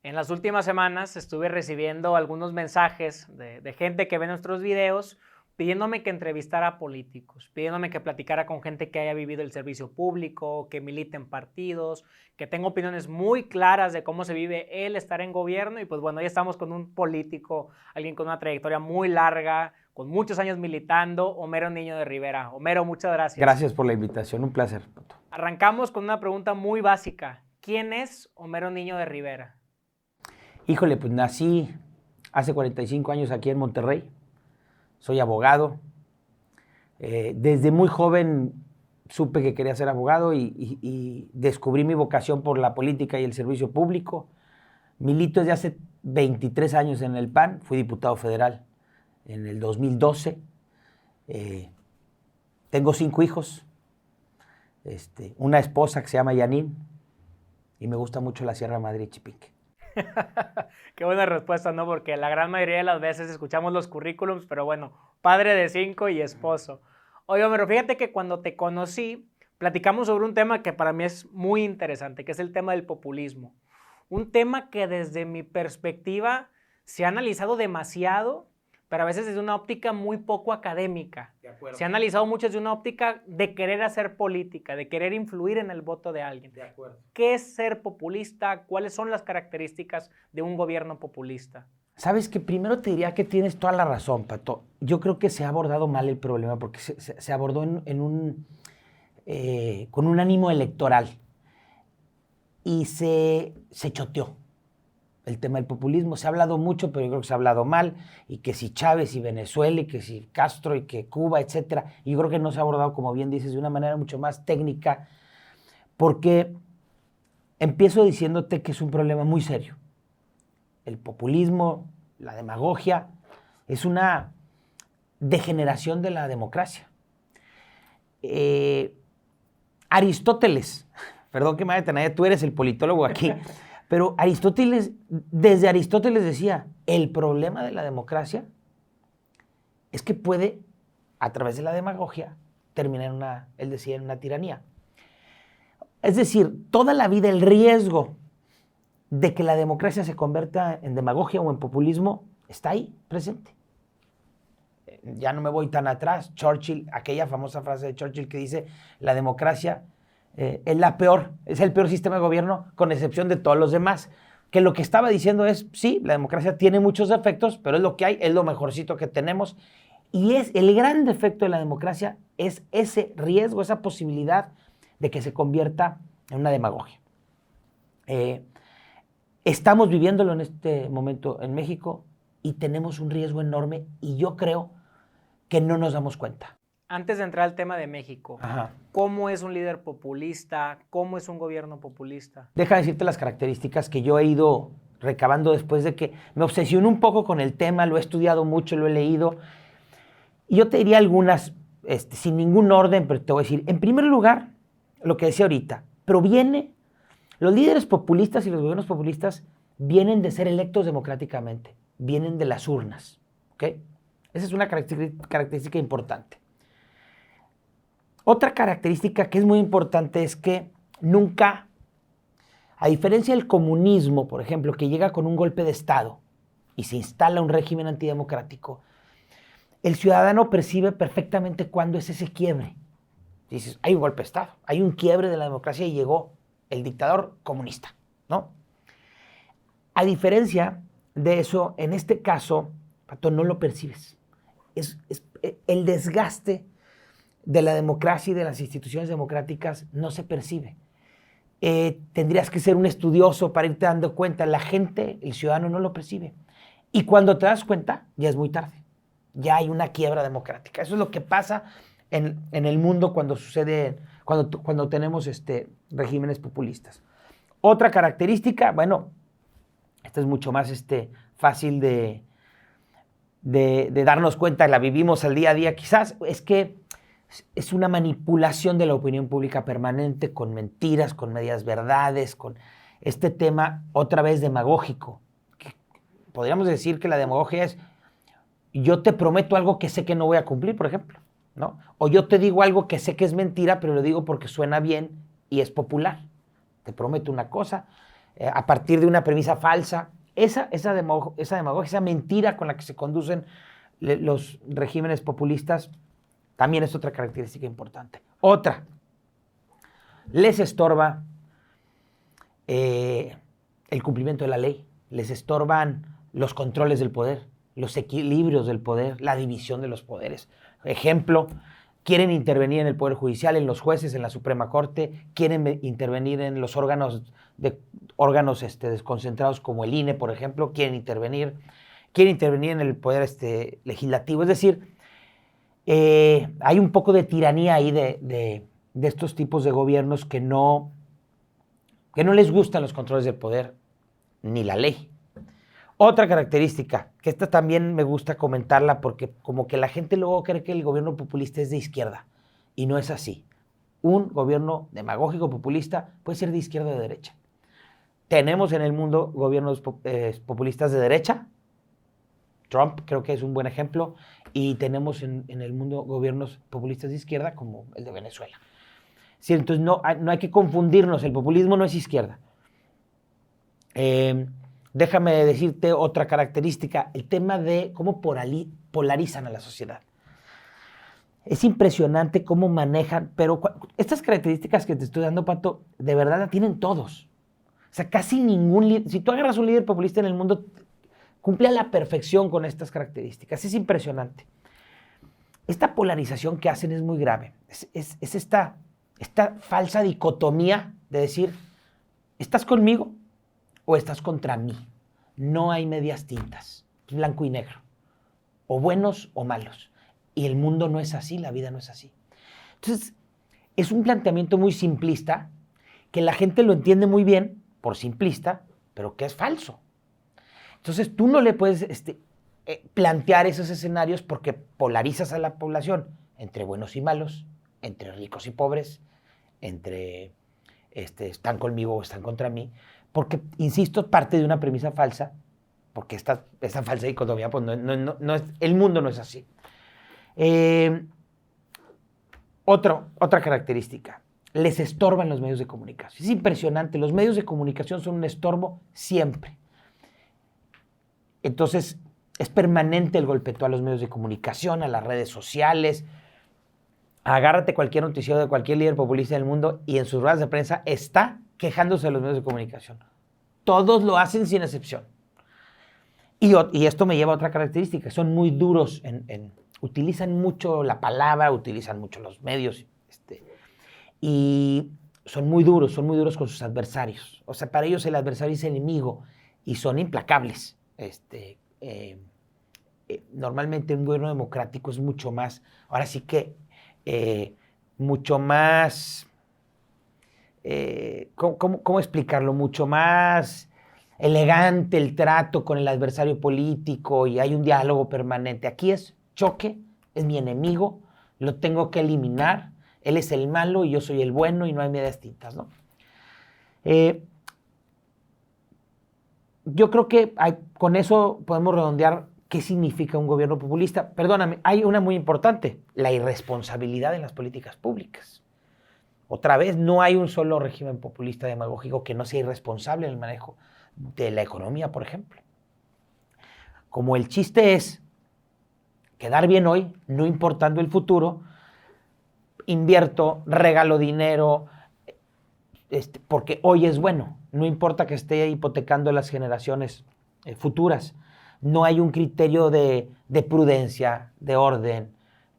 En las últimas semanas estuve recibiendo algunos mensajes de gente que ve nuestros videos pidiéndome que entrevistara a políticos, pidiéndome que platicara con gente que haya vivido el servicio público, que milite en partidos, que tenga opiniones muy claras de cómo se vive el estar en gobierno. Y pues bueno, ya estamos con un político, alguien con una trayectoria muy larga, con muchos años militando, Homero Niño de Rivera. Homero, muchas gracias. Gracias por la invitación, un placer, Pato. Arrancamos con una pregunta muy básica. ¿Quién es Homero Niño de Rivera? Híjole, pues nací hace 45 años aquí en Monterrey. Soy abogado. Desde muy joven supe que quería ser abogado y descubrí mi vocación por la política y el servicio público. Milito desde hace 23 años en el PAN. Fui diputado federal en el 2012. Tengo 5 hijos. Una esposa que se llama Yanin. Y me gusta mucho la Sierra Madre y Chipinque. Qué buena respuesta, ¿no? Porque la gran mayoría de las veces escuchamos los currículums, pero bueno, padre de 5 y esposo. Oye, Homero, fíjate que cuando te conocí, platicamos sobre un tema que para mí es muy interesante, que es el tema del populismo. Un tema que desde mi perspectiva se ha analizado demasiado, pero a veces desde una óptica muy poco académica. De acuerdo. Se ha analizado mucho desde una óptica de querer hacer política, de querer influir en el voto de alguien. De acuerdo. ¿Qué es ser populista? ¿Cuáles son las características de un gobierno populista? Sabes que primero te diría que tienes toda la razón, Pato. Yo creo que se ha abordado mal el problema porque se abordó con un ánimo electoral y se choteó el tema del populismo. Se ha hablado mucho, pero yo creo que se ha hablado mal, y que si Chávez y Venezuela, y que si Castro, y que Cuba, etcétera. Y yo creo que no se ha abordado, como bien dices, de una manera mucho más técnica, porque empiezo diciéndote que es un problema muy serio. El populismo, la demagogia, es una degeneración de la democracia. Aristóteles, perdón que me vaya a tener, tú eres el politólogo aquí, pero desde Aristóteles decía, el problema de la democracia es que puede, a través de la demagogia, terminar él decía, en una tiranía. Es decir, toda la vida el riesgo de que la democracia se convierta en demagogia o en populismo está ahí, presente. Ya no me voy tan atrás. Churchill, aquella famosa frase de Churchill que dice, la democracia es el peor sistema de gobierno con excepción de todos los demás. Que lo que estaba diciendo es, sí, la democracia tiene muchos defectos, pero es lo que hay, es lo mejorcito que tenemos. Y el gran defecto de la democracia es ese riesgo, esa posibilidad de que se convierta en una demagogia. Estamos viviéndolo en este momento en México y tenemos un riesgo enorme y yo creo que no nos damos cuenta. Antes de entrar al tema de México, Ajá. ¿Cómo es un líder populista? ¿Cómo es un gobierno populista? Deja de decirte las características que yo he ido recabando después de que me obsesioné un poco con el tema, lo he estudiado mucho, lo he leído. Y yo te diría algunas, sin ningún orden, pero te voy a decir, en primer lugar, lo que decía ahorita, los líderes populistas y los gobiernos populistas vienen de ser electos democráticamente, vienen de las urnas, ¿ok? Esa es una característica importante. Otra característica que es muy importante es que nunca, a diferencia del comunismo, por ejemplo, que llega con un golpe de Estado y se instala un régimen antidemocrático, el ciudadano percibe perfectamente cuándo es ese quiebre. Dices, hay un golpe de Estado, hay un quiebre de la democracia y llegó el dictador comunista, ¿no? A diferencia de eso, en este caso, Pato, no lo percibes. El desgaste de la democracia y de las instituciones democráticas no se percibe. Tendrías que ser un estudioso para irte dando cuenta. La gente, el ciudadano, no lo percibe. Y cuando te das cuenta, ya es muy tarde. Ya hay una quiebra democrática. Eso es lo que pasa en el mundo cuando sucede, cuando tenemos regímenes populistas. Otra característica, bueno, esta es mucho más fácil de darnos cuenta, la vivimos al día a día quizás, es que es una manipulación de la opinión pública permanente con mentiras, con medias verdades, con este tema otra vez demagógico. Podríamos decir que la demagogia es, yo te prometo algo que sé que no voy a cumplir, por ejemplo, ¿no? O yo te digo algo que sé que es mentira, pero lo digo porque suena bien y es popular. Te prometo una cosa, a partir de una premisa falsa. Esa demagogia, esa mentira con la que se conducen los regímenes populistas, también es otra característica importante. Otra, les estorba el cumplimiento de la ley, les estorban los controles del poder, los equilibrios del poder, la división de los poderes. Ejemplo, quieren intervenir en el Poder Judicial, en los jueces, en la Suprema Corte, quieren intervenir en los órganos desconcentrados como el INE, por ejemplo, quieren intervenir en el Poder Legislativo. Es decir, hay un poco de tiranía ahí de estos tipos de gobiernos que no les gustan los controles del poder ni la ley. Otra característica, que esta también me gusta comentarla porque como que la gente luego cree que el gobierno populista es de izquierda y no es así. Un gobierno demagógico populista puede ser de izquierda o de derecha. Tenemos en el mundo gobiernos populistas de derecha, Trump creo que es un buen ejemplo, y tenemos en el mundo gobiernos populistas de izquierda como el de Venezuela. Sí, entonces no hay que confundirnos, el populismo no es izquierda. Déjame decirte otra característica, el tema de cómo polarizan a la sociedad. Es impresionante cómo manejan, pero estas características que te estoy dando, Pato, de verdad la tienen todos. O sea, casi ningún líder, si tú agarras un líder populista en el mundo, cumple a la perfección con estas características. Es impresionante. Esta polarización que hacen es muy grave. Es esta falsa dicotomía de decir, ¿estás conmigo o estás contra mí? No hay medias tintas, es blanco y negro, o buenos o malos. Y el mundo no es así, la vida no es así. Entonces, es un planteamiento muy simplista, que la gente lo entiende muy bien, por simplista, pero que es falso. Entonces, tú no le puedes plantear esos escenarios porque polarizas a la población entre buenos y malos, entre ricos y pobres, entre están conmigo o están contra mí, porque, insisto, parte de una premisa falsa, porque esta falsa dicotomía, pues no es, el mundo no es así. Otra característica, les estorban los medios de comunicación. Es impresionante, los medios de comunicación son un estorbo siempre. Entonces, es permanente el golpeteo a los medios de comunicación, a las redes sociales. Agárrate cualquier noticiero de cualquier líder populista del mundo y en sus ruedas de prensa está quejándose de los medios de comunicación. Todos lo hacen sin excepción. Y esto me lleva a otra característica. Son muy duros, utilizan mucho la palabra, utilizan mucho los medios. Y son muy duros con sus adversarios. O sea, para ellos el adversario es enemigo y son implacables. Normalmente un gobierno democrático es mucho más, ahora sí que mucho más, ¿cómo explicarlo? Mucho más elegante el trato con el adversario político y hay un diálogo permanente. Aquí es choque, es mi enemigo, lo tengo que eliminar, él es el malo y yo soy el bueno y no hay medias tintas, ¿no? Yo creo que con eso podemos redondear qué significa un gobierno populista. Perdóname, hay una muy importante, la irresponsabilidad en las políticas públicas. Otra vez, no hay un solo régimen populista demagógico que no sea irresponsable en el manejo de la economía, por ejemplo. Como el chiste es quedar bien hoy, no importando el futuro, invierto, regalo dinero, porque hoy es bueno. No importa que esté hipotecando las generaciones futuras. No hay un criterio de prudencia, de orden,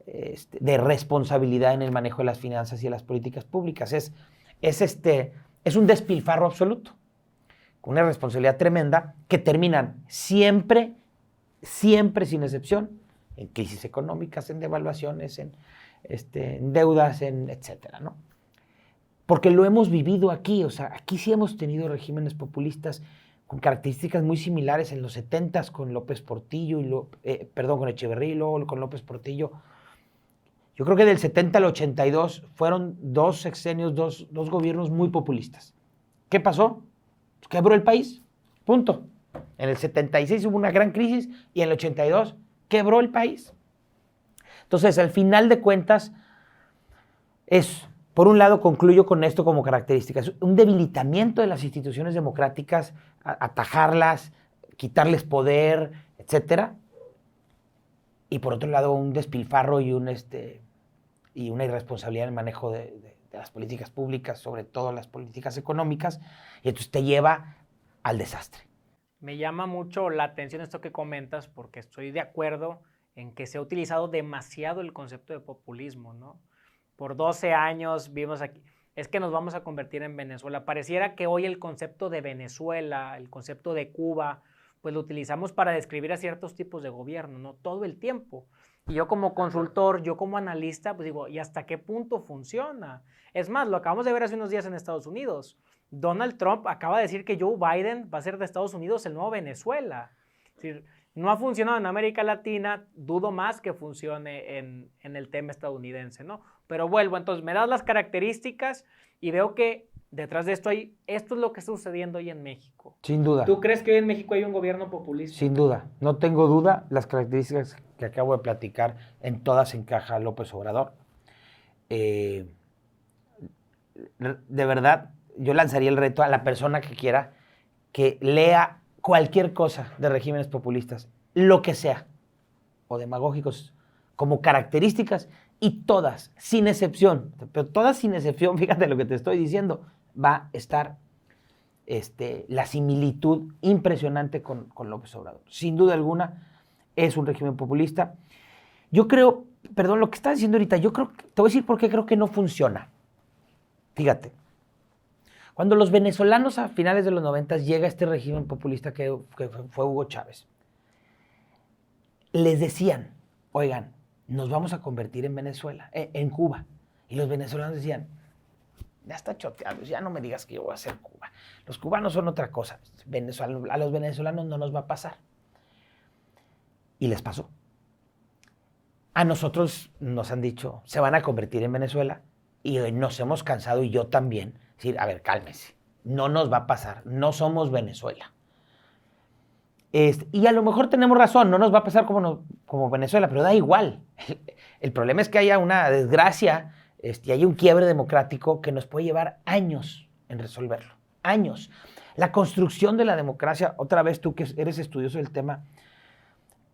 de responsabilidad en el manejo de las finanzas y de las políticas públicas. Es un despilfarro absoluto, con una responsabilidad tremenda que terminan siempre sin excepción, en crisis económicas, en devaluaciones, en deudas, etcétera, ¿no? Porque lo hemos vivido aquí, o sea, aquí sí hemos tenido regímenes populistas con características muy similares en los 70s con López Portillo, con Echeverría y luego con López Portillo. Yo creo que del 70 al 82 fueron dos sexenios, dos gobiernos muy populistas. ¿Qué pasó? Quebró el país, punto. En el 76 hubo una gran crisis y en el 82 quebró el país. Entonces, al final de cuentas, es por un lado, concluyo con esto como características, un debilitamiento de las instituciones democráticas, atajarlas, quitarles poder, etcétera. Y por otro lado, un despilfarro y una irresponsabilidad en el manejo de las políticas públicas, sobre todo las políticas económicas, y entonces te lleva al desastre. Me llama mucho la atención esto que comentas, porque estoy de acuerdo en que se ha utilizado demasiado el concepto de populismo, ¿no? Por 12 años vimos aquí, es que nos vamos a convertir en Venezuela. Pareciera que hoy el concepto de Venezuela, el concepto de Cuba, pues lo utilizamos para describir a ciertos tipos de gobierno, ¿no? Todo el tiempo. Y yo como consultor, yo como analista, pues digo, ¿y hasta qué punto funciona? Es más, lo acabamos de ver hace unos días en Estados Unidos. Donald Trump acaba de decir que Joe Biden va a ser de Estados Unidos el nuevo Venezuela. Es decir, no ha funcionado en América Latina, dudo más que funcione en el tema estadounidense, ¿no? Pero vuelvo, entonces me das las características y veo que detrás de esto esto es lo que está sucediendo hoy en México. Sin duda. ¿Tú crees que hoy en México hay un gobierno populista? Sin duda. No tengo duda, las características que acabo de platicar, en todas encaja López Obrador. De verdad, yo lanzaría el reto a la persona que quiera que lea cualquier cosa de regímenes populistas, lo que sea, o demagógicos, como características, y todas, sin excepción, pero todas sin excepción, fíjate lo que te estoy diciendo, va a estar la similitud impresionante con López Obrador. Sin duda alguna, es un régimen populista. Yo creo, perdón, lo que estás diciendo ahorita, te voy a decir por qué creo que no funciona. Fíjate, cuando los venezolanos a finales de los 90 llega este régimen populista que fue Hugo Chávez, les decían, oigan, nos vamos a convertir en Venezuela, en Cuba. Y los venezolanos decían, ya está choteado, ya no me digas que yo voy a hacer Cuba. Los cubanos son otra cosa. A los venezolanos no nos va a pasar. Y les pasó. A nosotros nos han dicho, se van a convertir en Venezuela, y nos hemos cansado, y yo también, decir, a ver, cálmese, no nos va a pasar, no somos Venezuela. Y a lo mejor tenemos razón, no nos va a pasar como Venezuela, pero da igual. El problema es que haya una desgracia, y hay un quiebre democrático que nos puede llevar años en resolverlo. Años. La construcción de la democracia, otra vez tú que eres estudioso del tema,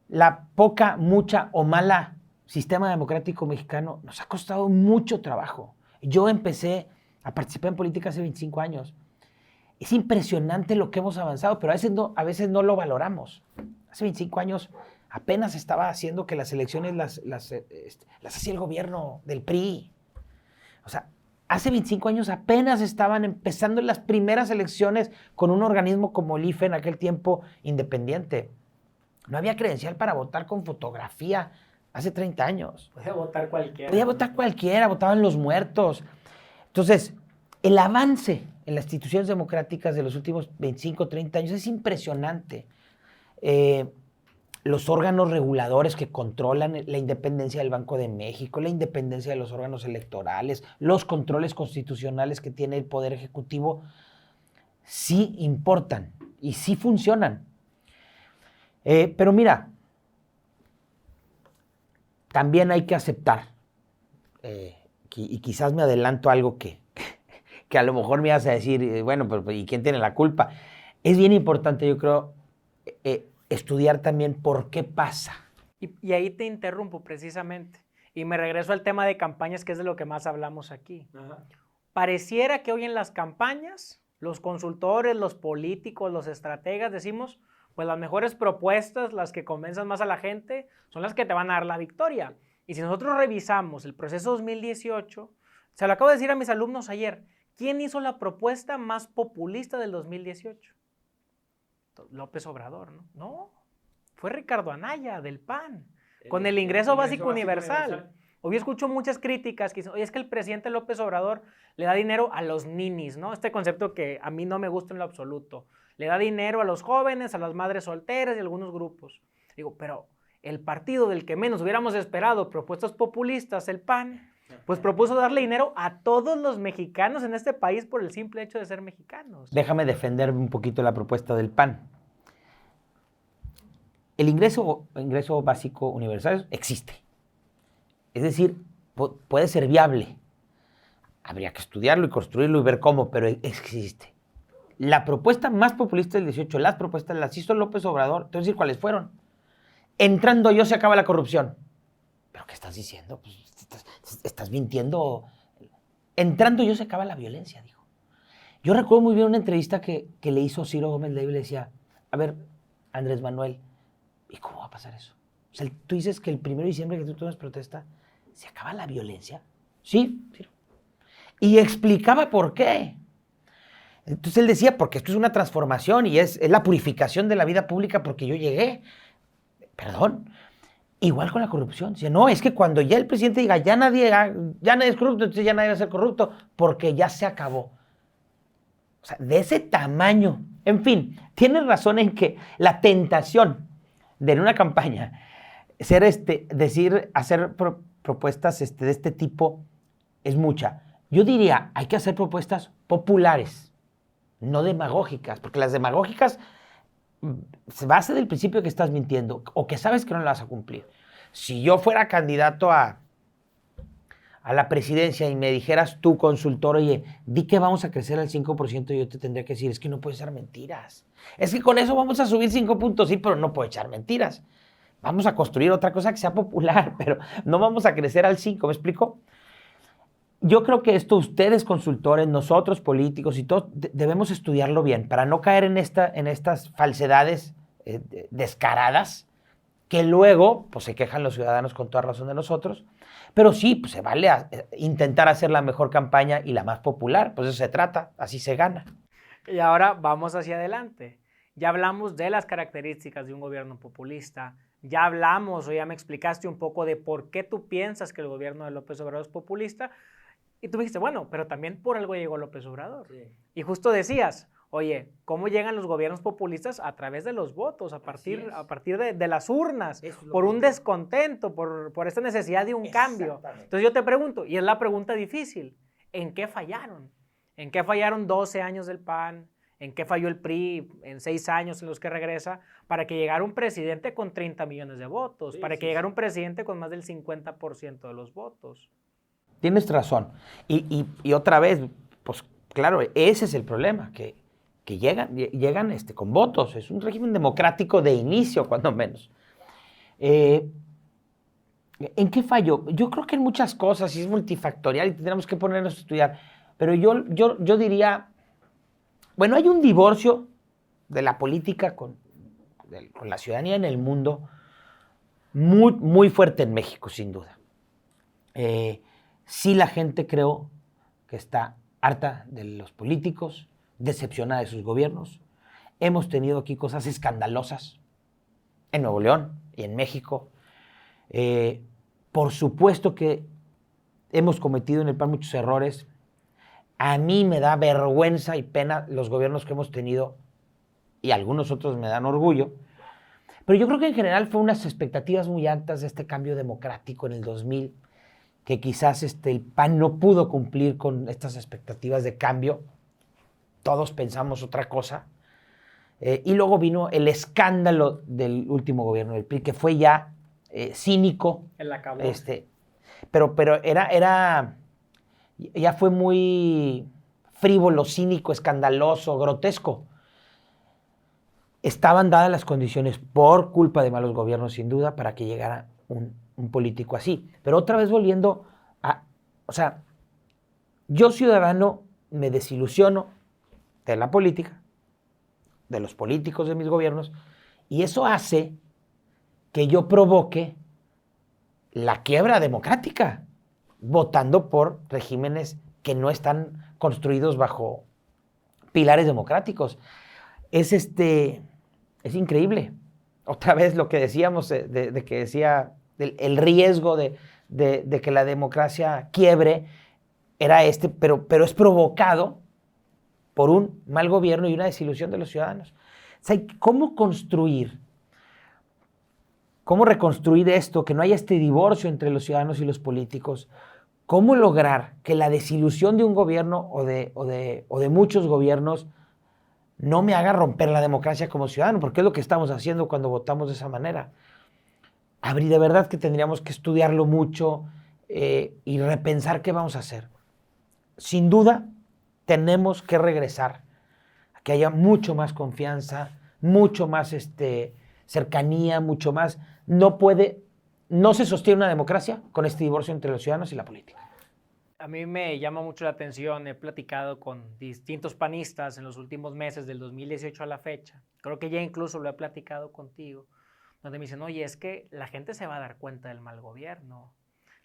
la poca, mucha o mala sistema democrático mexicano nos ha costado mucho trabajo. Yo empecé a participar en política hace 25 años. Es impresionante lo que hemos avanzado, pero a veces no lo valoramos. Hace 25 años apenas estaba haciendo que las elecciones las hacía el gobierno del PRI. O sea, hace 25 años apenas estaban empezando las primeras elecciones con un organismo como el IFE, en aquel tiempo independiente. No había credencial para votar con fotografía hace 30 años. Podía votar cualquiera. Podía votar cualquiera, votaban los muertos. Entonces, el avance en las instituciones democráticas de los últimos 25, 30 años es impresionante. Los órganos reguladores que controlan la independencia del Banco de México, la independencia de los órganos electorales, los controles constitucionales que tiene el Poder Ejecutivo, sí importan y sí funcionan. Pero mira, también hay que aceptar, y quizás me adelanto a algo que a lo mejor me vas a decir, bueno, pero ¿y quién tiene la culpa? Es bien importante, yo creo, estudiar también por qué pasa. Y ahí te interrumpo precisamente. Y me regreso al tema de campañas, que es de lo que más hablamos aquí. Ajá. Pareciera que hoy en las campañas, los consultores, los políticos, los estrategas, decimos, pues las mejores propuestas, las que convenzan más a la gente, son las que te van a dar la victoria. Y si nosotros revisamos el proceso 2018, se lo acabo de decir a mis alumnos ayer, ¿quién hizo la propuesta más populista del 2018? López Obrador, ¿no? No, fue Ricardo Anaya, del PAN, con el ingreso básico universal. Hoy escucho muchas críticas que dicen, oye, es que el presidente López Obrador le da dinero a los ninis, ¿no? Este concepto que a mí no me gusta en lo absoluto. Le da dinero a los jóvenes, a las madres solteras y a algunos grupos. Digo, pero el partido del que menos hubiéramos esperado propuestas populistas, el PAN, pues propuso darle dinero a todos los mexicanos en este país por el simple hecho de ser mexicanos. Déjame defender un poquito la propuesta del PAN. El ingreso básico universal existe. Es decir, puede ser viable. Habría que estudiarlo y construirlo y ver cómo, pero existe. La propuesta más populista del 18, las propuestas las hizo López Obrador. Te voy a decir cuáles fueron. Entrando yo se acaba la corrupción. ¿Pero qué estás diciendo? Pues, estás mintiendo. Entrando yo se acaba la violencia, dijo. Yo recuerdo muy bien una entrevista que le hizo Ciro Gómez Leiva y le decía, a ver, Andrés Manuel, ¿y cómo va a pasar eso? O sea, tú dices que el 1 de diciembre que tú tomas protesta, ¿se acaba la violencia? Sí, Ciro. Y explicaba por qué. Entonces él decía, porque esto es una transformación y es la purificación de la vida pública porque yo llegué. Perdón. Igual con la corrupción. Dice, no, es que cuando ya el presidente diga, ya nadie es corrupto, entonces ya nadie va a ser corrupto, porque ya se acabó. O sea, de ese tamaño. En fin, tienes razón en que la tentación de en una campaña hacer propuestas de este tipo es mucha. Yo diría, hay que hacer propuestas populares, no demagógicas, porque las demagógicas se basa del principio que estás mintiendo o que sabes que no la vas a cumplir. Si yo fuera candidato a la presidencia y me dijeras tú, consultor, oye, di que vamos a crecer al 5%, yo te tendría que decir, es que no puede ser mentiras. Es que con eso vamos a subir 5 puntos, sí, pero no puedo echar mentiras. Vamos a construir otra cosa que sea popular, pero no vamos a crecer al 5, ¿me explico? Yo creo que esto ustedes consultores, nosotros políticos y todos debemos estudiarlo bien para no caer en estas falsedades descaradas que luego pues, se quejan los ciudadanos con toda razón de nosotros. Pero sí, pues se vale intentar hacer la mejor campaña y la más popular, pues eso se trata, así se gana. Y ahora vamos hacia adelante. Ya hablamos de las características de un gobierno populista, ya hablamos o ya me explicaste un poco de por qué tú piensas que el gobierno de López Obrador es populista, y tú me dijiste, bueno, pero también por algo llegó López Obrador. Sí. Y justo decías, oye, ¿cómo llegan los gobiernos populistas? A través de los votos, a partir de las urnas, por un descontento, por esta necesidad de un cambio. Entonces yo te pregunto, y es la pregunta difícil, ¿en qué fallaron? ¿En qué fallaron 12 años del PAN? ¿En qué falló el PRI en 6 años en los que regresa? Para que llegara un presidente con 30 millones de votos, para que llegara un presidente con más del 50% de los votos. Tienes razón. Y otra vez, pues claro, ese es el problema, que llegan con votos. Es un régimen democrático de inicio, cuando menos. ¿En qué falló? Yo creo que en muchas cosas, y es multifactorial, y tendremos que ponernos a estudiar. Pero yo diría, bueno, hay un divorcio de la política con la ciudadanía en el mundo muy, muy fuerte en México, sin duda. Sí, la gente creo que está harta de los políticos, decepcionada de sus gobiernos. Hemos tenido aquí cosas escandalosas en Nuevo León y en México. Por supuesto que hemos cometido en el PAN muchos errores. A mí me da vergüenza y pena los gobiernos que hemos tenido y algunos otros me dan orgullo. Pero yo creo que en general fue unas expectativas muy altas de este cambio democrático en el 2000, que quizás el PAN no pudo cumplir con estas expectativas de cambio. Todos pensamos otra cosa. Y luego vino el escándalo del último gobierno del PRI, que fue ya cínico. Él acabó. Pero ya fue muy frívolo, cínico, escandaloso, grotesco. Estaban dadas las condiciones por culpa de malos gobiernos, sin duda, para que llegara un político así. Pero otra vez volviendo o sea, yo ciudadano me desilusiono de la política, de los políticos de mis gobiernos, y eso hace que yo provoque la quiebra democrática, votando por regímenes que no están construidos bajo pilares democráticos. Es increíble. Otra vez lo que decíamos, de que decía el riesgo de que la democracia quiebre era pero es provocado por un mal gobierno y una desilusión de los ciudadanos. O sea, ¿cómo reconstruir esto, que no haya este divorcio entre los ciudadanos y los políticos? ¿Cómo lograr que la desilusión de un gobierno o de muchos gobiernos no me haga romper la democracia como ciudadano? Porque es lo que estamos haciendo cuando votamos de esa manera. De verdad que tendríamos que estudiarlo mucho y repensar qué vamos a hacer. sin duda, tenemos que regresar a que haya mucho más confianza, mucho más cercanía, mucho más. No se sostiene una democracia con este divorcio entre los ciudadanos y la política. A mí me llama mucho la atención, he platicado con distintos panistas en los últimos meses del 2018 a la fecha, creo que ya incluso lo he platicado contigo, donde me dicen, oye, es que la gente se va a dar cuenta del mal gobierno,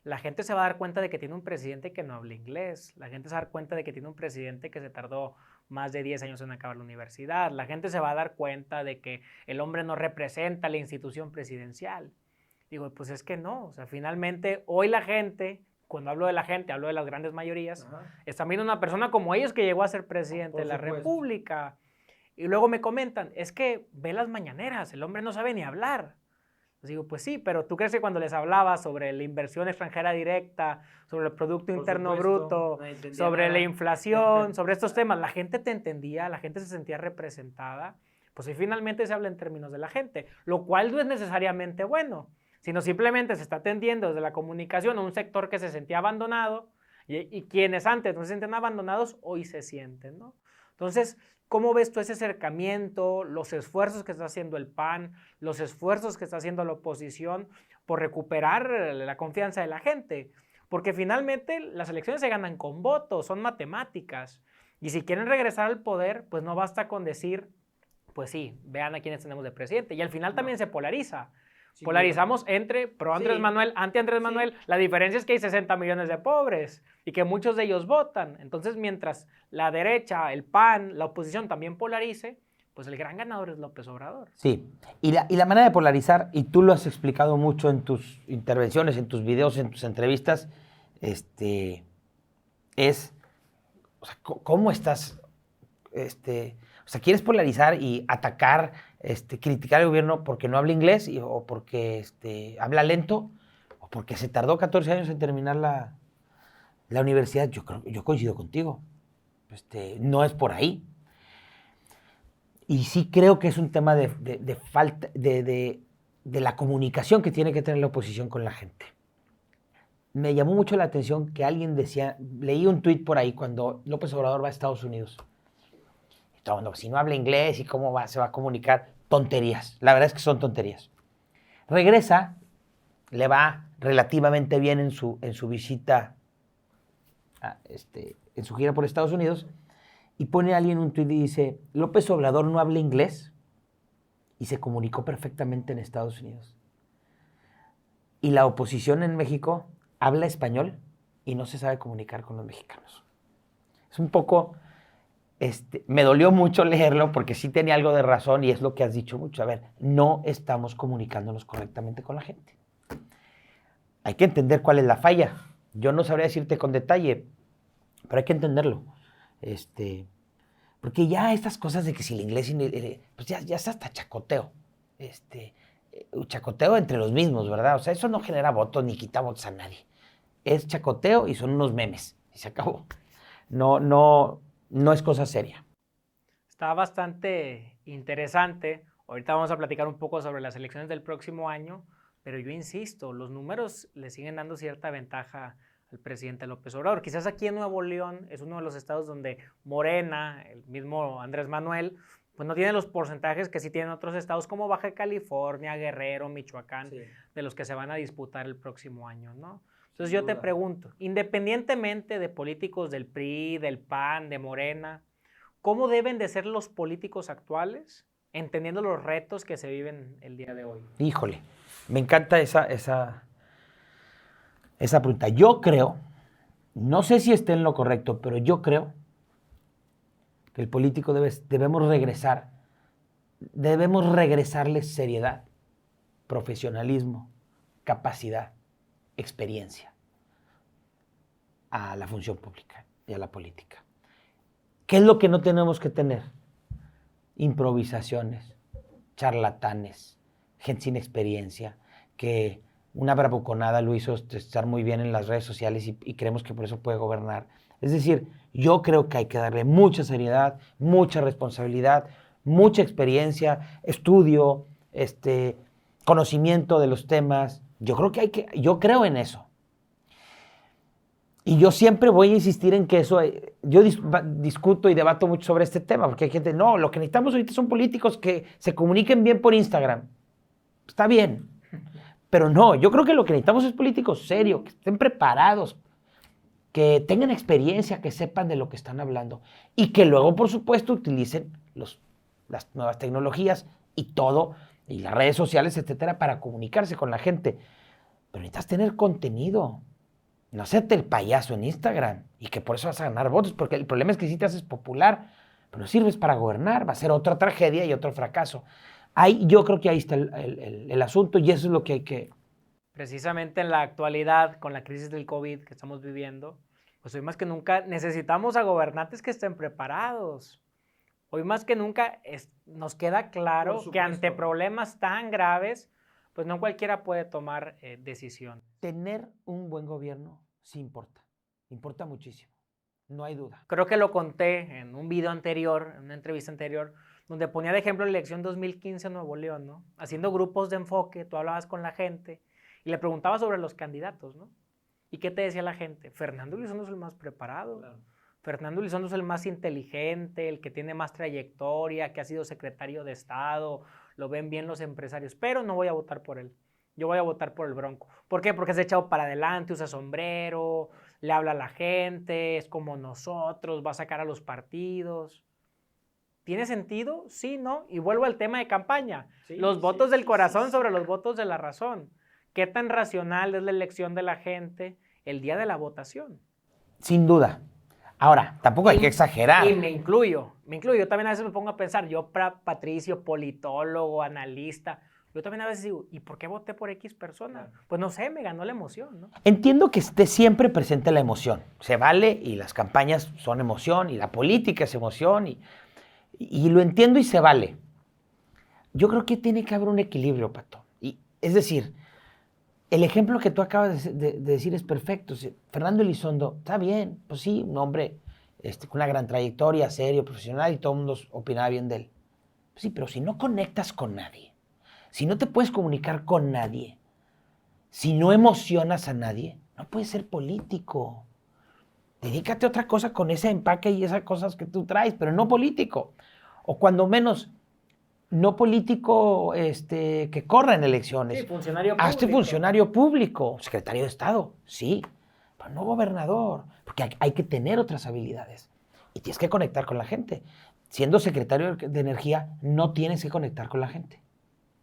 la gente se va a dar cuenta de que tiene un presidente que no habla inglés, la gente se va a dar cuenta de que tiene un presidente que se tardó más de 10 años en acabar la universidad, la gente se va a dar cuenta de que el hombre no representa la institución presidencial. Digo, pues es que no, o sea, finalmente hoy la gente, cuando hablo de la gente, hablo de las grandes mayorías, están viendo una persona como ellos que llegó a ser presidente de la República. Y luego me comentan, es que ve las mañaneras, el hombre no sabe ni hablar. Les digo, pues sí, pero ¿tú crees que cuando les hablaba sobre la inversión extranjera directa, sobre el Producto Interno Bruto, sobre la inflación, sobre estos temas, la gente te entendía, la gente se sentía representada? Pues sí, finalmente se habla en términos de la gente, lo cual no es necesariamente bueno, sino simplemente se está atendiendo desde la comunicación a un sector que se sentía abandonado y quienes antes no se sentían abandonados, hoy se sienten, ¿no? Entonces, ¿cómo ves tú ese acercamiento, los esfuerzos que está haciendo el PAN, los esfuerzos que está haciendo la oposición por recuperar la confianza de la gente? Porque finalmente las elecciones se ganan con votos, son matemáticas. Y si quieren regresar al poder, pues no basta con decir, pues sí, vean a quiénes tenemos de presidente. Y al final también se polariza. Sí, polarizamos entre pro Andrés Manuel, anti Andrés Manuel. La diferencia es que hay 60 millones de pobres y que muchos de ellos votan. Entonces, mientras la derecha, el PAN, la oposición también polarice, pues el gran ganador es López Obrador. Sí, y la manera de polarizar, y tú lo has explicado mucho en tus intervenciones, en tus videos, en tus entrevistas, es, o sea, ¿cómo estás, o sea, quieres polarizar y atacar, criticar al gobierno porque no habla inglés o porque habla lento o porque se tardó 14 años en terminar la universidad? Yo coincido contigo. No es por ahí. Y sí creo que es un tema de falta de la comunicación que tiene que tener la oposición con la gente. Me llamó mucho la atención que alguien decía, leí un tuit por ahí cuando López Obrador va a Estados Unidos. Todo, no, si no habla inglés y cómo se va a comunicar, tonterías. La verdad es que son tonterías. Regresa, le va relativamente bien en su visita, en su gira por Estados Unidos, y pone a alguien un tuit y dice, López Obrador no habla inglés y se comunicó perfectamente en Estados Unidos. Y la oposición en México habla español y no se sabe comunicar con los mexicanos. Es un poco... me dolió mucho leerlo porque sí tenía algo de razón y es lo que has dicho mucho. A ver, no estamos comunicándonos correctamente con la gente. Hay que entender cuál es la falla. Yo no sabría decirte con detalle, pero hay que entenderlo. Porque ya estas cosas de que si el inglés, pues ya es hasta chacoteo. Chacoteo entre los mismos, ¿verdad? O sea, eso no genera votos ni quita votos a nadie. Es chacoteo y son unos memes. Y se acabó. No es cosa seria. Está bastante interesante. Ahorita vamos a platicar un poco sobre las elecciones del próximo año, pero yo insisto, los números le siguen dando cierta ventaja al presidente López Obrador. Quizás aquí en Nuevo León es uno de los estados donde Morena, el mismo Andrés Manuel, pues no tiene los porcentajes que sí tienen otros estados como Baja California, Guerrero, Michoacán, sí, de los que se van a disputar el próximo año, ¿no? Entonces yo te pregunto, independientemente de políticos del PRI, del PAN, de Morena, ¿cómo deben de ser los políticos actuales, entendiendo los retos que se viven el día de hoy? Híjole, me encanta esa pregunta. Yo creo, no sé si esté en lo correcto, pero yo creo que el político debemos regresarle seriedad, profesionalismo, capacidad, experiencia a la función pública y a la política. ¿Qué es lo que no tenemos que tener? Improvisaciones, charlatanes, gente sin experiencia, que una bravuconada lo hizo estar muy bien en las redes sociales y creemos que por eso puede gobernar. Es decir, yo creo que hay que darle mucha seriedad, mucha responsabilidad, mucha experiencia, estudio, conocimiento de los temas. Yo creo en eso. Y yo siempre voy a insistir en que eso, yo discuto y debato mucho sobre este tema, porque hay gente, no, lo que necesitamos ahorita son políticos que se comuniquen bien por Instagram. Está bien, pero no, yo creo que lo que necesitamos es políticos serios, que estén preparados, que tengan experiencia, que sepan de lo que están hablando y que luego, por supuesto, utilicen las nuevas tecnologías y todo, y las redes sociales, etcétera, para comunicarse con la gente. Pero necesitas tener contenido. No hacerte el payaso en Instagram y que por eso vas a ganar votos, porque el problema es que sí te haces popular, pero no sirves para gobernar, va a ser otra tragedia y otro fracaso. Yo creo que ahí está el asunto y eso es lo que hay que... Precisamente en la actualidad, con la crisis del COVID que estamos viviendo, pues hoy más que nunca necesitamos a gobernantes que estén preparados. Hoy más que nunca nos queda claro que ante problemas tan graves, pues no cualquiera puede tomar decisión. Tener un buen gobierno sí importa muchísimo, no hay duda. Creo que lo conté en un video anterior, en una entrevista anterior, donde ponía de ejemplo la elección 2015 en Nuevo León, ¿no? Haciendo grupos de enfoque, tú hablabas con la gente y le preguntabas sobre los candidatos, ¿no? ¿Y qué te decía la gente? Fernando Elizondo es el más preparado. Claro. Fernando Elizondo es el más inteligente, el que tiene más trayectoria, que ha sido secretario de Estado, lo ven bien los empresarios, pero no voy a votar por él. Yo voy a votar por el Bronco. ¿Por qué? Porque se ha echado para adelante, usa sombrero, le habla a la gente, es como nosotros, va a sacar a los partidos. ¿Tiene sentido? Sí, ¿no? Y vuelvo al tema de campaña. Sí, los votos del corazón sobre los votos de la razón. ¿Qué tan racional es la elección de la gente el día de la votación? Sin duda. Ahora, tampoco hay que exagerar. Y me incluyo. Yo también a veces me pongo a pensar, yo Patricio, politólogo, analista, yo también a veces digo, ¿y por qué voté por X persona? Pues no sé, me ganó la emoción, ¿no? Entiendo que esté siempre presente la emoción. Se vale y las campañas son emoción y la política es emoción y lo entiendo y se vale. Yo creo que tiene que haber un equilibrio, Pato. Es decir, el ejemplo que tú acabas de decir es perfecto. Fernando Elizondo, está bien, pues sí, un hombre con una gran trayectoria, serio, profesional, y todo el mundo opinaba bien de él. Pues sí, pero si no conectas con nadie, si no te puedes comunicar con nadie, si no emocionas a nadie, no puedes ser político. Dedícate a otra cosa con ese empaque y esas cosas que tú traes, pero no político. O cuando menos... no político que corra en elecciones. Sí, funcionario público. Hazte funcionario público, secretario de Estado, sí, pero no gobernador, porque hay que tener otras habilidades y tienes que conectar con la gente. Siendo secretario de Energía, no tienes que conectar con la gente.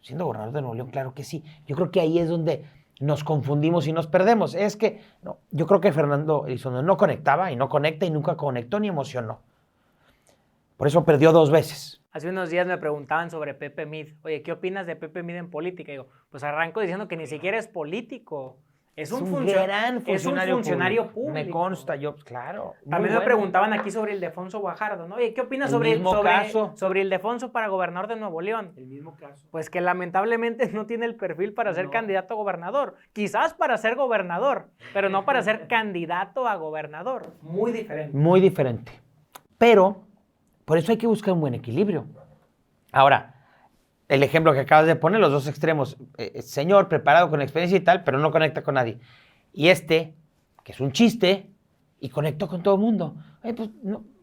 Siendo gobernador de Nuevo León, claro que sí. Yo creo que ahí es donde nos confundimos y nos perdemos. Es que no, yo creo que Fernando Elizondo no conectaba y no conecta y nunca conectó ni emocionó. Por eso perdió 2 veces. Hace unos días me preguntaban sobre Pepe Mid. Oye, ¿qué opinas de Pepe Mid en política? Y digo, pues arranco diciendo que ni siquiera es político. Es un gran funcionario público. Me consta, yo, claro. También me preguntaban aquí sobre Ildefonso Guajardo, ¿no? Oye, ¿qué opinas sobre Ildefonso para gobernador de Nuevo León? El mismo caso. Pues que lamentablemente no tiene el perfil para ser candidato a gobernador. Quizás para ser gobernador, pero no para ser candidato a gobernador. Muy diferente. Muy diferente. Pero... por eso hay que buscar un buen equilibrio. Ahora, el ejemplo que acabas de poner, los dos extremos, señor preparado con experiencia y tal, pero no conecta con nadie. Y que es un chiste, y conectó con todo el mundo.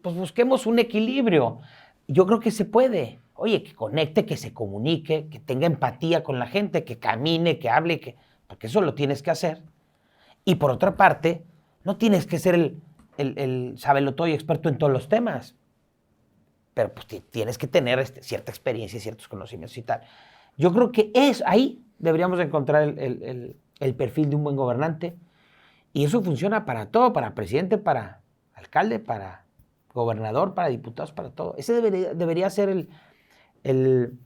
Pues busquemos un equilibrio. Yo creo que se puede. Oye, que conecte, que se comunique, que tenga empatía con la gente, que camine, que hable, porque eso lo tienes que hacer. Y por otra parte, no tienes que ser el sabelotodo y experto en todos los temas. Pero pues tienes que tener cierta experiencia y ciertos conocimientos y tal. Yo creo que ahí deberíamos encontrar el perfil de un buen gobernante y eso funciona para todo, para presidente, para alcalde, para gobernador, para diputados, para todo. Ese debería ser el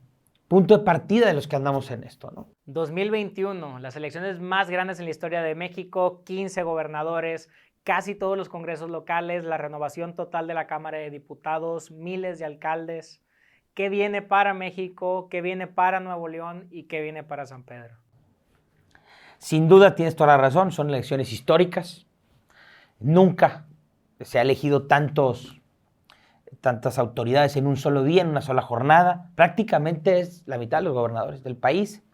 punto de partida de los que andamos en esto, ¿no? 2021, las elecciones más grandes en la historia de México, 15 gobernadores, casi todos los congresos locales, la renovación total de la Cámara de Diputados, miles de alcaldes. ¿Qué viene para México? ¿Qué viene para Nuevo León? ¿Y qué viene para San Pedro? Sin duda tienes toda la razón, son elecciones históricas. Nunca se ha elegido tantas autoridades en un solo día, en una sola jornada. Prácticamente es la mitad de los gobernadores del país.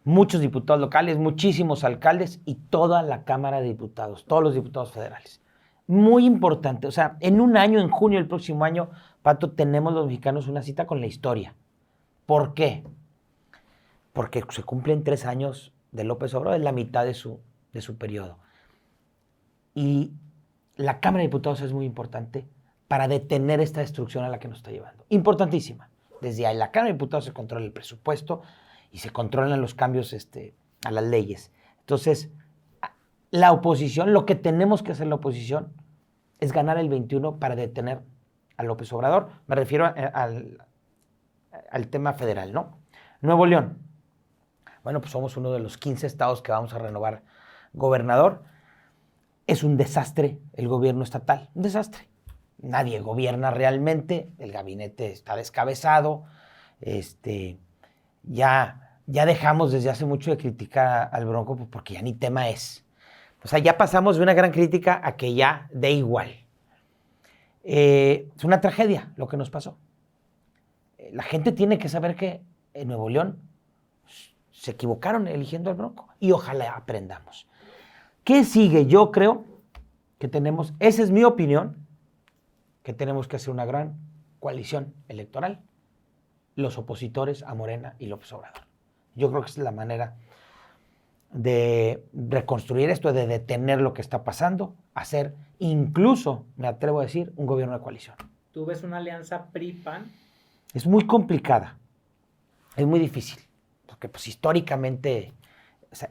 muchos diputados locales, muchísimos alcaldes y toda la Cámara de Diputados, todos los diputados federales. Muy importante, o sea, en un año, en junio del próximo año, Pato, tenemos los mexicanos una cita con la historia. ¿Por qué? Porque se cumplen 3 años de López Obrador, es la mitad de su periodo. Y la Cámara de Diputados es muy importante para detener esta destrucción a la que nos está llevando. Importantísima. Desde ahí, la Cámara de Diputados se controla el presupuesto y se controlan los cambios a las leyes. Entonces, la oposición, lo que tenemos que hacer la oposición es ganar el 21 para detener a López Obrador. Me refiero al tema federal, ¿no? Nuevo León. Bueno, pues somos uno de los 15 estados que vamos a renovar gobernador. Es un desastre el gobierno estatal, un desastre. Nadie gobierna realmente, el gabinete está descabezado, ya dejamos desde hace mucho de criticar al Bronco porque ya ni tema es. O sea, ya pasamos de una gran crítica a que ya dé igual. Es una tragedia lo que nos pasó. La gente tiene que saber que en Nuevo León se equivocaron eligiendo al Bronco y ojalá aprendamos. ¿Qué sigue? Yo creo que tenemos, esa es mi opinión, que tenemos que hacer una gran coalición electoral, los opositores a Morena y López Obrador. Yo creo que esa es la manera de reconstruir esto, de detener lo que está pasando, hacer incluso, me atrevo a decir, un gobierno de coalición. ¿Tú ves una alianza PRI-PAN? Es muy complicada, es muy difícil, porque pues históricamente o sea,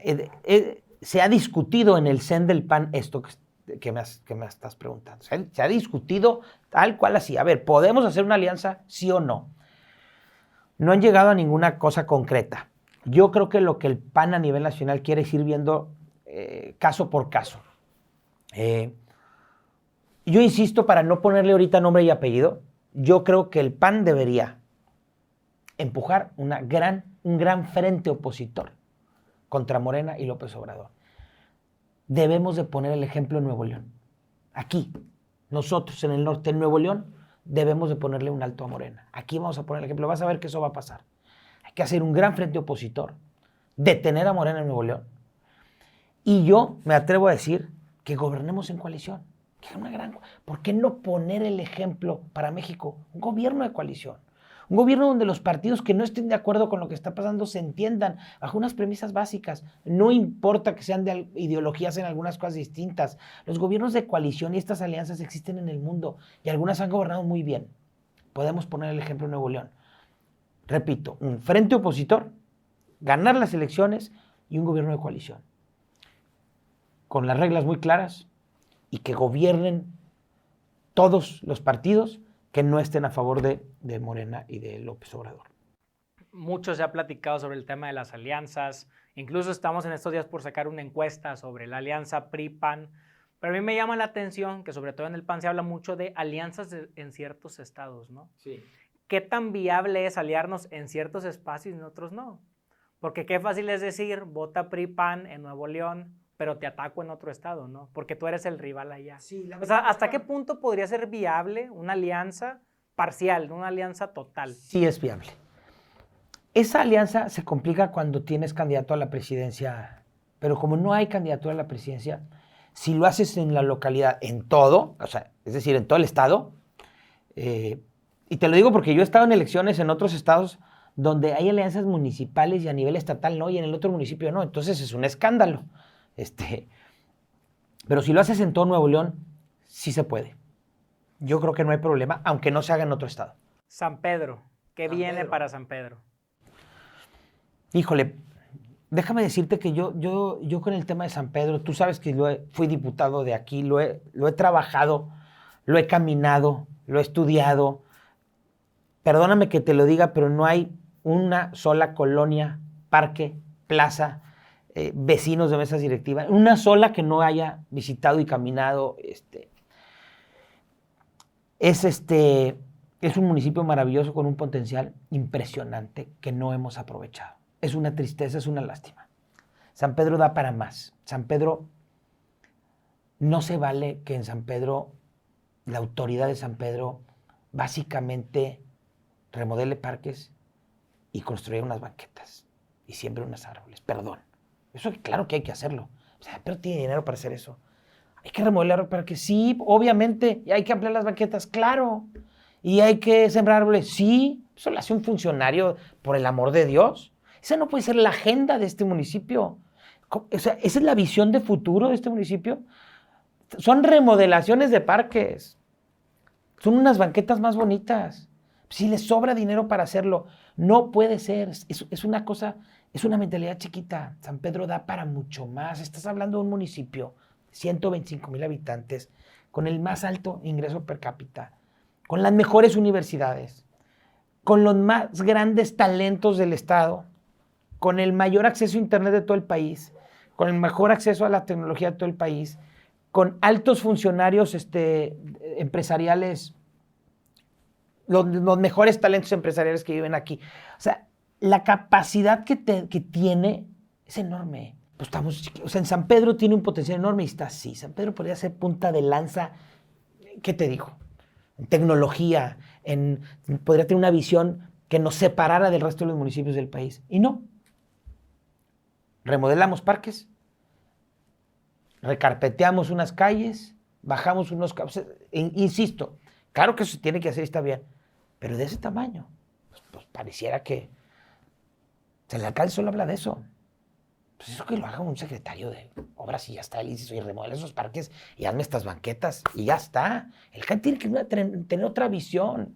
se ha discutido en el CEN del PAN esto que me estás preguntando. Se ha discutido tal cual así. A ver, ¿podemos hacer una alianza, sí o no? No han llegado a ninguna cosa concreta. Yo creo que lo que el PAN a nivel nacional quiere es ir viendo caso por caso. Yo insisto, para no ponerle ahorita nombre y apellido, yo creo que el PAN debería empujar un gran frente opositor contra Morena y López Obrador. Debemos de poner el ejemplo en Nuevo León. Aquí, nosotros en el norte, en Nuevo León, debemos de ponerle un alto a Morena. Aquí vamos a poner el ejemplo. Vas a ver que eso va a pasar. Hay que hacer un gran frente opositor, detener a Morena en Nuevo León. Y yo me atrevo a decir que gobernemos en coalición. ¿Por qué no poner el ejemplo para México? Un gobierno de coalición. Un gobierno donde los partidos que no estén de acuerdo con lo que está pasando se entiendan bajo unas premisas básicas. No importa que sean de ideologías en algunas cosas distintas. Los gobiernos de coalición y estas alianzas existen en el mundo y algunas han gobernado muy bien. Podemos poner el ejemplo en Nuevo León. Repito, un frente opositor, ganar las elecciones y un gobierno de coalición. Con las reglas muy claras y que gobiernen todos los partidos que no estén a favor de Morena y de López Obrador. Mucho se ha platicado sobre el tema de las alianzas. Incluso estamos en estos días por sacar una encuesta sobre la alianza PRI-PAN. Pero a mí me llama la atención que sobre todo en el PAN se habla mucho de alianzas en ciertos estados, ¿no? Sí. ¿Qué tan viable es aliarnos en ciertos espacios y en otros no? Porque qué fácil es decir, vota PRI-PAN en Nuevo León, pero te ataco en otro estado, ¿no? Porque tú eres el rival allá. Sí, o sea, ¿hasta qué punto podría ser viable una alianza parcial, no una alianza total? Sí es viable. Esa alianza se complica cuando tienes candidato a la presidencia, pero como no hay candidatura a la presidencia, si lo haces en la localidad, en todo, o sea, es decir, en todo el estado, y te lo digo porque yo he estado en elecciones en otros estados donde hay alianzas municipales y a nivel estatal no, y en el otro municipio no, entonces es un escándalo. Pero si lo haces en todo Nuevo León, sí se puede. Yo creo que no hay problema, aunque no se haga en otro estado. San Pedro, ¿qué viene para San Pedro? Híjole, déjame decirte que yo con el tema de San Pedro, tú sabes que fui diputado de aquí, lo he trabajado, lo he caminado, lo he estudiado. Perdóname que te lo diga, pero no hay una sola colonia, parque, plaza, vecinos de mesas directivas, una sola que no haya visitado y caminado. Es un municipio maravilloso con un potencial impresionante que no hemos aprovechado. Es una tristeza, es una lástima. San Pedro da para más. San Pedro, no se vale que en San Pedro, la autoridad de San Pedro, básicamente remodele parques y construya unas banquetas. y siembre unos árboles. Perdón. Eso claro que hay que hacerlo. O sea, pero tiene dinero para hacer eso. Hay que remodelar para que sí, obviamente. Y hay que ampliar las banquetas, claro. Y hay que sembrar árboles, sí. Eso lo hace un funcionario, por el amor de Dios. Esa no puede ser la agenda de este municipio. O sea, esa es la visión de futuro de este municipio. Son remodelaciones de parques. Son unas banquetas más bonitas. Si les sobra dinero para hacerlo, no puede ser. Es una cosa, es una mentalidad chiquita. San Pedro da para mucho más. Estás hablando de un municipio de 125,000 habitantes, con el más alto ingreso per cápita, con las mejores universidades, con los más grandes talentos del estado, con el mayor acceso a internet de todo el país, con el mejor acceso a la tecnología de todo el país, con altos funcionarios empresariales, los mejores talentos empresariales que viven aquí. O sea, la capacidad que tiene es enorme. Pues o sea, en San Pedro tiene un potencial enorme y está así. San Pedro podría ser punta de lanza, ¿qué te digo? En tecnología, podría tener una visión que nos separara del resto de los municipios del país. Y no. Remodelamos parques, recarpeteamos unas calles, bajamos unos... Insisto, claro que eso se tiene que hacer y está bien, pero de ese tamaño, pues pareciera que el alcalde solo habla de eso. Pues eso que lo haga un secretario de obras y ya está. Él dice, oye, remodela esos parques y hazme estas banquetas y ya está. El alcalde tiene que tener otra visión,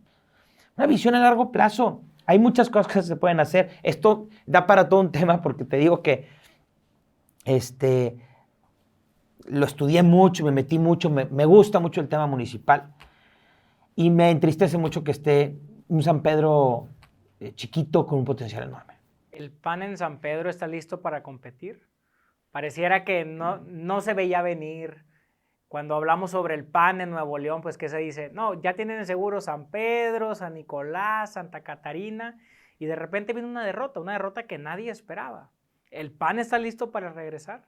una visión a largo plazo. Hay muchas cosas que se pueden hacer. Esto da para todo un tema porque te digo que lo estudié mucho, me metí mucho, me gusta mucho el tema municipal y me entristece mucho que esté un San Pedro chiquito con un potencial enorme. ¿El PAN en San Pedro está listo para competir? Pareciera que no se veía venir. Cuando hablamos sobre el PAN en Nuevo León, pues ¿qué se dice? No, ya tienen seguro San Pedro, San Nicolás, Santa Catarina, y de repente viene una derrota que nadie esperaba. ¿El PAN está listo para regresar?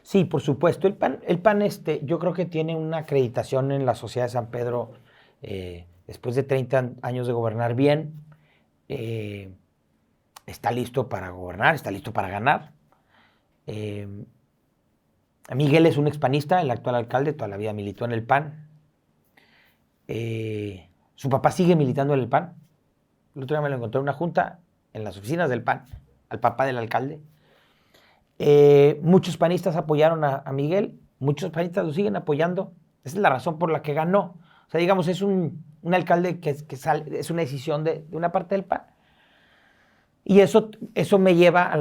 Sí, por supuesto. El PAN yo creo que tiene una acreditación en la sociedad de San Pedro después de 30 años de gobernar bien. Está listo para gobernar, está listo para ganar. Miguel es un expanista, el actual alcalde, toda la vida militó en el PAN. Su papá sigue militando en el PAN. El otro día me lo encontré en una junta en las oficinas del PAN, al papá del alcalde. Muchos panistas apoyaron a Miguel, muchos panistas lo siguen apoyando. Esa es la razón por la que ganó. O sea, digamos, es un alcalde que es una decisión de una parte del PAN. Y eso me lleva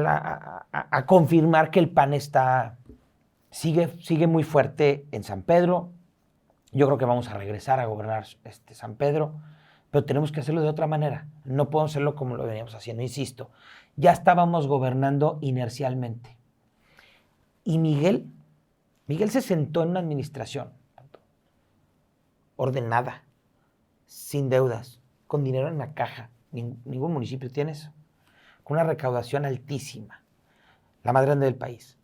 a confirmar que el PAN sigue muy fuerte en San Pedro. Yo creo que vamos a regresar a gobernar San Pedro, pero tenemos que hacerlo de otra manera. No podemos hacerlo como lo veníamos haciendo, insisto. Ya estábamos gobernando inercialmente. Y Miguel se sentó en una administración ordenada, sin deudas, con dinero en la caja. Ningún municipio tiene eso. Con una recaudación altísima, la más grande del país.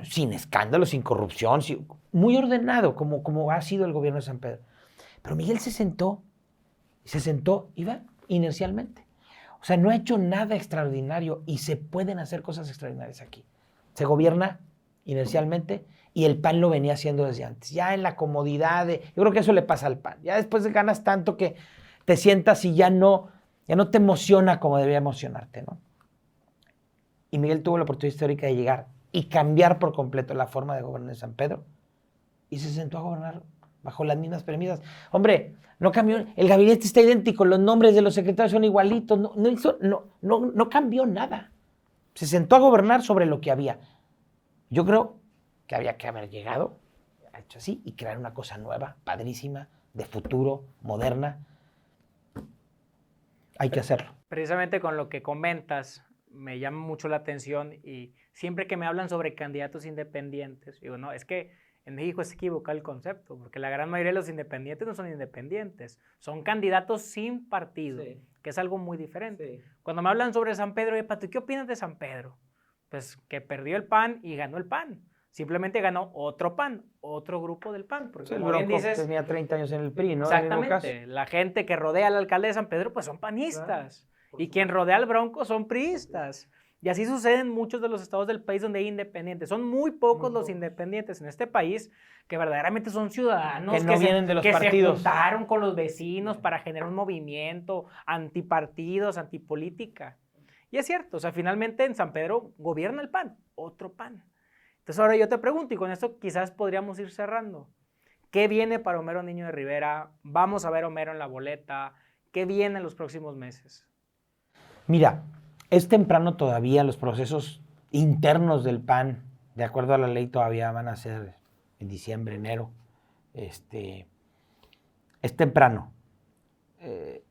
Sin escándalos, sin corrupción, muy ordenado como ha sido el gobierno de San Pedro. Pero Miguel se sentó iba inercialmente. O sea, no ha hecho nada extraordinario y se pueden hacer cosas extraordinarias aquí. Se gobierna inercialmente y el PAN lo venía haciendo desde antes. Ya en la comodidad yo creo que eso le pasa al PAN. Ya después ganas tanto que te sientas y ya no te emociona como debería emocionarte, ¿no? Y Miguel tuvo la oportunidad histórica de llegar y cambiar por completo la forma de gobernar en San Pedro y se sentó a gobernar bajo las mismas premisas. Hombre, no cambió, el gabinete está idéntico, los nombres de los secretarios son igualitos, no cambió nada. Se sentó a gobernar sobre lo que había. Yo creo que había que haber llegado, hecho así, y crear una cosa nueva, padrísima, de futuro, moderna. Hay que hacerlo. Precisamente con lo que comentas, me llama mucho la atención y siempre que me hablan sobre candidatos independientes, digo, no, es que en México es equivocado el concepto, porque la gran mayoría de los independientes no son independientes, son candidatos sin partido, sí, que es algo muy diferente. Sí. Cuando me hablan sobre San Pedro, Pato, ¿qué opinas de San Pedro? Pues que perdió el PAN y ganó el PAN. Simplemente ganó otro PAN, otro grupo del PAN. Porque sí, como bien dices, tenía 30 años en el PRI, ¿no? Exactamente. La gente que rodea al alcalde de San Pedro, pues son panistas. Claro. Y quien rodea al Bronco son priistas. Y así sucede en muchos de los estados del país donde hay independientes. Son muy pocos los independientes en este país que verdaderamente son ciudadanos. Que no vienen de los partidos. Se juntaron con los vecinos para generar un movimiento antipartidos, antipolítica. Y es cierto, o sea, finalmente en San Pedro gobierna el PAN, otro PAN. Entonces ahora yo te pregunto, y con esto quizás podríamos ir cerrando. ¿Qué viene para Homero Niño de Rivera? Vamos a ver a Homero en la boleta. ¿Qué viene en los próximos meses? Mira, es temprano todavía, los procesos internos del PAN, de acuerdo a la ley, todavía van a ser en diciembre, enero. Es temprano.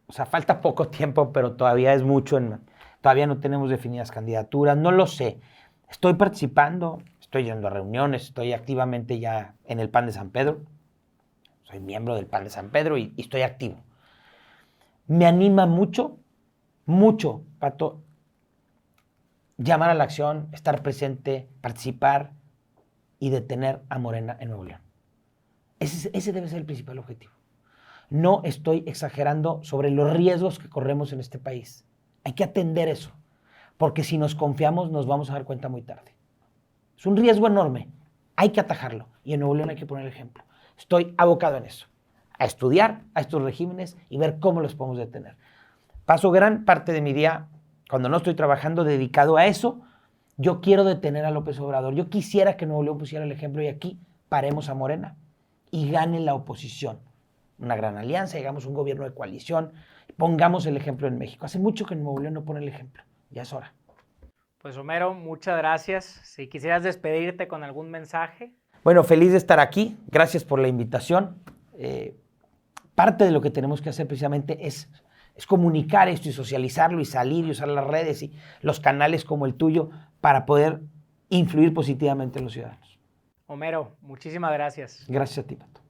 O sea, falta poco tiempo, pero todavía es mucho. Todavía no tenemos definidas candidaturas, no lo sé. Estoy participando, estoy yendo a reuniones, estoy activamente ya en el PAN de San Pedro. Soy miembro del PAN de San Pedro y estoy activo. Me anima mucho, Pato, llamar a la acción, estar presente, participar y detener a Morena en Nuevo León. Ese debe ser el principal objetivo. No estoy exagerando sobre los riesgos que corremos en este país. Hay que atender eso, porque si nos confiamos nos vamos a dar cuenta muy tarde. Es un riesgo enorme, hay que atajarlo y en Nuevo León hay que poner el ejemplo. Estoy abocado en eso, a estudiar a estos regímenes y ver cómo los podemos detener. Paso gran parte de mi día, cuando no estoy trabajando, dedicado a eso. Yo quiero detener a López Obrador. Yo quisiera que Nuevo León pusiera el ejemplo y aquí paremos a Morena y gane la oposición. Una gran alianza, hagamos un gobierno de coalición, pongamos el ejemplo en México. Hace mucho que Nuevo León no pone el ejemplo, ya es hora. Pues Homero, muchas gracias. Si quisieras despedirte con algún mensaje. Bueno, feliz de estar aquí, gracias por la invitación. Parte de lo que tenemos que hacer precisamente es comunicar esto y socializarlo y salir y usar las redes y los canales como el tuyo para poder influir positivamente en los ciudadanos. Homero, muchísimas gracias. Gracias a ti, Pato.